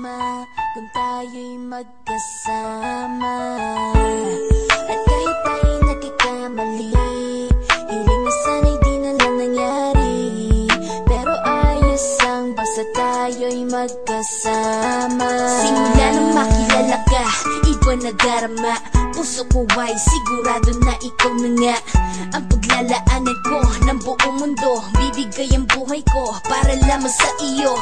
masama kung tayo'y magkasama. At kahit tayo'y nagkakamali, hiling na sana'y di na lang nangyari. Pero ayos ang basta tayo'y magkasama. Simula nang makilala ka, iba na darama. Puso ko ay sigurado na ikaw na nga ang paglalaanan ko ng buong mundo. Bibigay ang buhay ko para lamang sa iyo.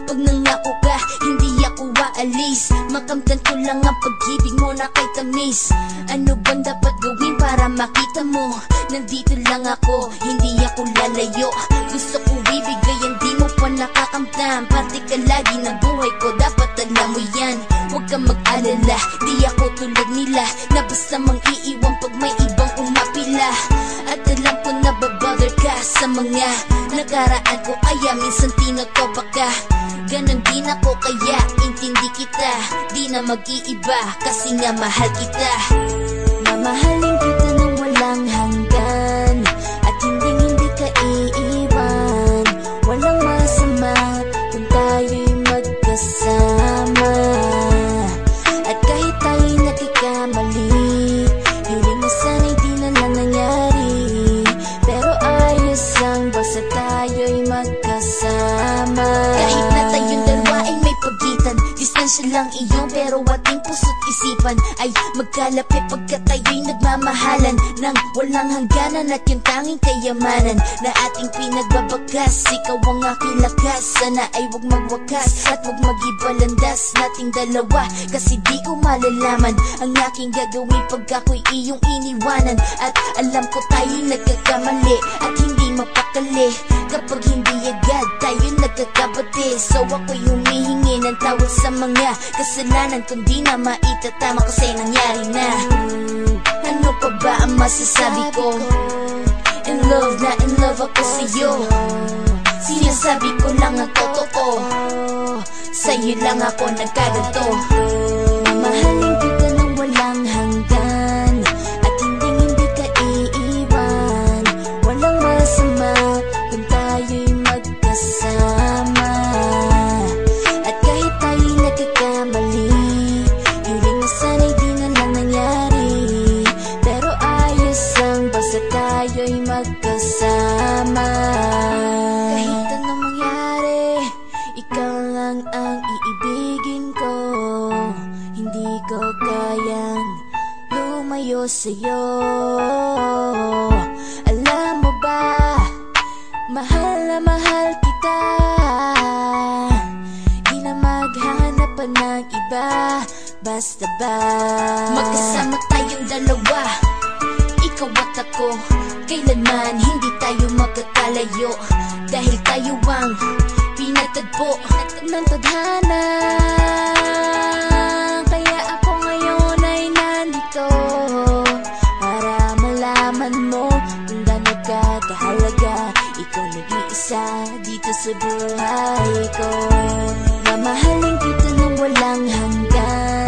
Pag nangako ka, hindi ako aalis. Makamtan ko lang ang pag-ibig mo na kay tamis. Ano bang dapat gawin para makita mo? Nandito lang ako, hindi ako lalayo. Gusto ko ibigay ang di mo pa nakakamtan. Parte ka lagi ng buhay ko, dapat alam mo yan. Huwag kang mag-alala, di ako tulad nila na basta mang iiwan pag may ibang umapila. At alam ko na babother ka sa mga nakaraan ko, kaya minsan tinotopa ka. Ganon din ako kaya intindi kita. Di na mag-iiba kasi nga mahal kita. Mamahalin kita nang walang hanggan at hindi ka iiwan. Walang masama kung tayo'y magkasama. At kahit tayo'y nagkakamali, hiling na sana'y di na lang nangyari. Pero ayos lang basta tayo'y magkasama. Kahit na tayong dalawa ay may pagitan, distansya lang iyon pero ating puso't isipan ay magkalapit pagkat tayo'y nagmamahalan ng walang hangganan. At yung tanging kayamanan na ating pinagbabagas, ikaw ang aking lakas. Sana ay huwag magwakas at huwag mag-ibalandas nating dalawa, kasi di ko malalaman ang aking gagawin pag ako'y iyong iniwanan. At alam ko tayo'y nagkakamali at hindi mapakali kapag hindi agad tayo nagkakabati. So ako'y humihingi ng tawad sa mga kasalanan kung di na maitatama kasi nangyari na. Ano pa ba ang masasabi ko? In love na in love ako sa'yo. Sinasabi ko lang ang totoo, sa'yo lang ako nagkaganto. Mamahalin kita nang walang hanggan at hindi ka iiwan. Walang masama kung tayo'y magkasama. At kahit tayo'y nagkakamali, hiling na sana'y di na lang nangyari. Pero ayos lang basta tayo'y magkasama. Kahit anong mangyari, ikaw lang ang iibigin ko. Hindi ko kayang lumayo sa'yo. Alam mo ba, mahal na mahal kita. Di na maghanap pa ng iba, basta ba magkasama tayong dalawa, ikaw at ako. Kailanman hindi tayo magkakalayo, dahil tayo ang pinatagpo ng tadhana. Kaya ako ngayon ay nandito para malaman mo kung gaano ka kahalaga. Ikaw nag-iisa dito sa buhay ko. Mamahalin kita nang walang hanggan